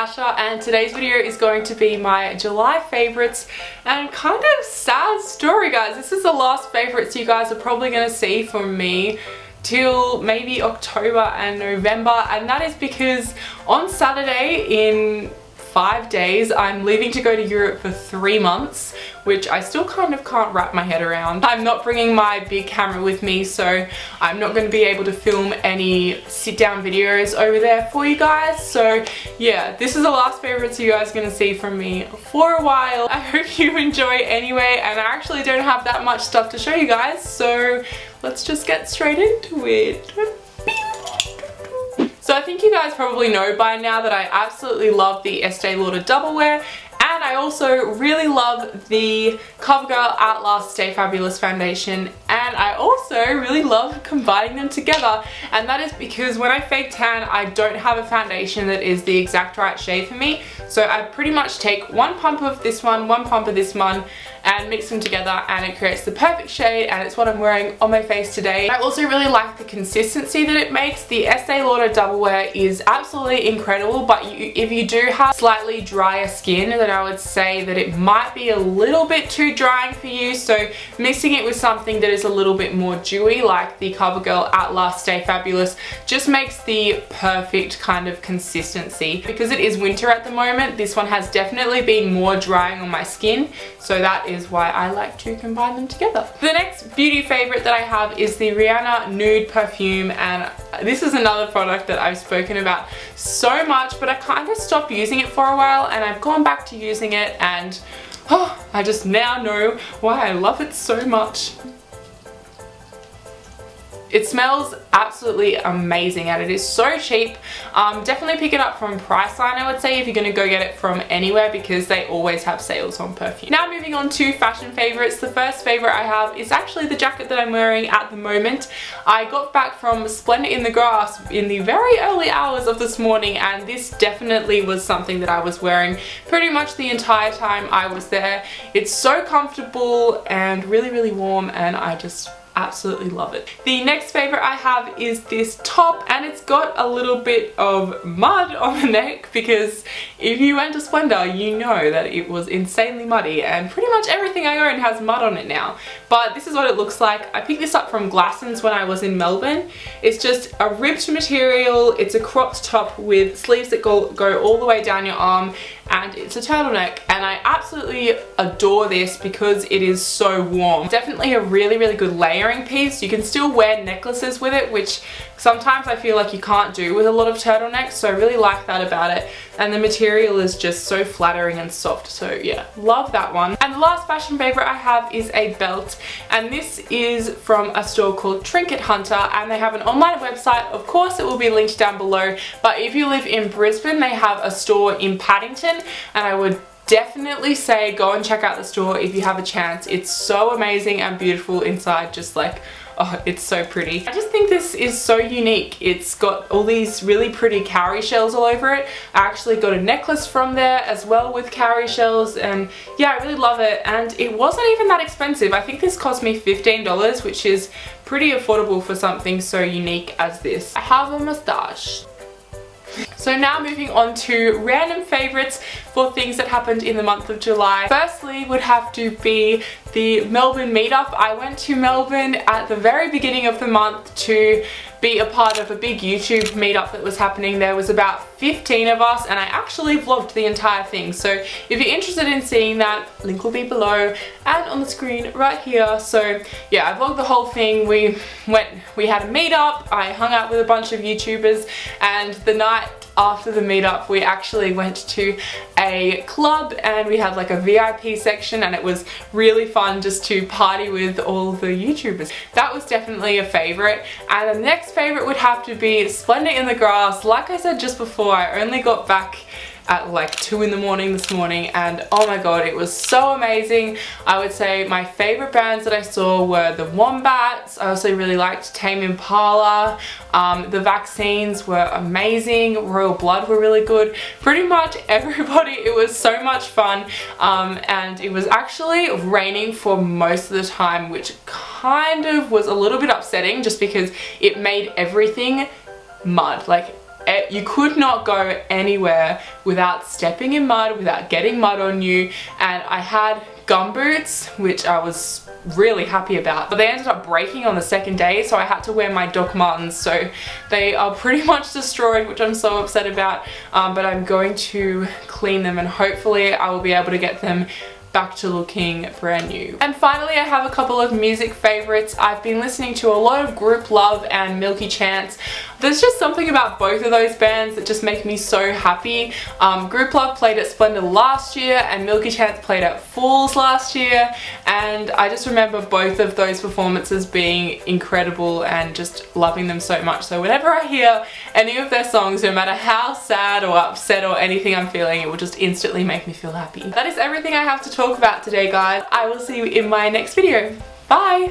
Asha, and today's video is going to be my July favorites and kind of sad story, guys. This is the last favorites you guys are probably going to see from me till maybe October and November, and that is because on Saturday in 5 days I'm leaving to go to Europe for 3 months, which I still kind of can't wrap my head around. I'm not bringing my big camera with me, so I'm not going to be able to film any sit down videos over there for you guys. So yeah, this is the last favorites you guys are going to see from me for a while. I hope you enjoy anyway, and I actually don't have that much stuff to show you guys, so let's just get straight into it. So I think you guys probably know by now that I absolutely love the Estee Lauder Double Wear, and I also really love the Covergirl Outlast Stay Fabulous foundation, and I also really love combining them together, and that is because when I fake tan I don't have a foundation that is the exact right shade for me, so I pretty much take one pump of this one pump of this one, and mix them together, and it creates the perfect shade, and it's what I'm wearing on my face today. I also really like the consistency that it makes. The Estee Lauder Double Wear is absolutely incredible, but if you do have slightly drier skin, then I would say that it might be a little bit too drying for you, so mixing it with something that is a little bit more dewy like the Covergirl Outlast Stay Fabulous just makes the perfect kind of consistency. Because it is winter at the moment, this one has definitely been more drying on my skin, so that is why I like to combine them together. The next beauty favorite that I have is the Rihanna Nude Perfume, and this is another product that I've spoken about so much, but I kind of stopped using it for a while, and I've gone back to using it, and I just now know why I love it so much. It smells absolutely amazing, and it is so cheap. Definitely pick it up from Priceline, I would say, if you're going to go get it from anywhere, because they always have sales on perfume. Now moving on to fashion favorites. The first favorite I have is actually the jacket that I'm wearing at the moment. I got back from Splendor in the Grass in the very early hours of this morning, and this definitely was something that I was wearing pretty much the entire time I was there. It's so comfortable and really, really warm, and I just absolutely love it. The next favorite I have is this top, and it's got a little bit of mud on the neck, because if you went to Splendor you know that it was insanely muddy, and pretty much everything I own has mud on it now. But this is what it looks like. I picked this up from Glassons when I was in Melbourne. It's just a ribbed material. It's a cropped top with sleeves that go all the way down your arm, and it's a turtleneck, and I absolutely adore this because it is so warm. Definitely a really, really good layering piece. You can still wear necklaces with it, which sometimes I feel like you can't do with a lot of turtlenecks, so I really like that about it. And the material is just so flattering and soft, so yeah, love that one. And the last fashion favorite I have is a belt, and this is from a store called Trinket Hunter, and they have an online website. Of course it will be linked down below, but if you live in Brisbane they have a store in Paddington, and I would definitely say go and check out the store if you have a chance. It's so amazing and beautiful inside, just like, oh, it's so pretty. I just think this is so unique. It's got all these really pretty cowrie shells all over it. I actually got a necklace from there as well with cowrie shells, and yeah, I really love it, and it wasn't even that expensive. I think this cost me $15, which is pretty affordable for something so unique as this. I have a moustache. So now moving on to random favorites for things that happened in the month of July. Firstly would have to be the Melbourne meetup. I went to Melbourne at the very beginning of the month to be a part of a big YouTube meetup that was happening. There was about 15 of us, and I actually vlogged the entire thing. So if you're interested in seeing that, link will be below and on the screen right here. So yeah, I vlogged the whole thing. We had a meetup, I hung out with a bunch of YouTubers, and the night after the meetup we actually went to a club, and we had like a VIP section, and it was really fun just to party with all the YouTubers. That was definitely a favorite. And the next favorite would have to be Splendor in the Grass. Like I said just before, I only got back at like 2 in the morning this morning, and oh my god, it was so amazing. I would say my favorite bands that I saw were the Wombats. I also really liked Tame Impala. The Vaccines were amazing. Royal Blood were really good. Pretty much everybody. It was so much fun, and it was actually raining for most of the time, which kind of was a little bit upsetting just because it made everything mud. Like you could not go anywhere without stepping in mud, without getting mud on you. And I had gumboots, which I was really happy about, but they ended up breaking on the second day, so I had to wear my Doc Martens, so they are pretty much destroyed, which I'm so upset about, but I'm going to clean them and hopefully I will be able to get them back to looking brand new. And finally, I have a couple of music favorites. I've been listening to a lot of Group Love and Milky Chance. There's just something about both of those bands that just make me so happy. Group Love played at Splendor last year and Milky Chance played at Falls last year, and I just remember both of those performances being incredible and just loving them so much. So whenever I hear any of their songs, no matter how sad or upset or anything I'm feeling, it will just instantly make me feel happy. That is everything I have to talk about today, guys. I will see you in my next video. Bye!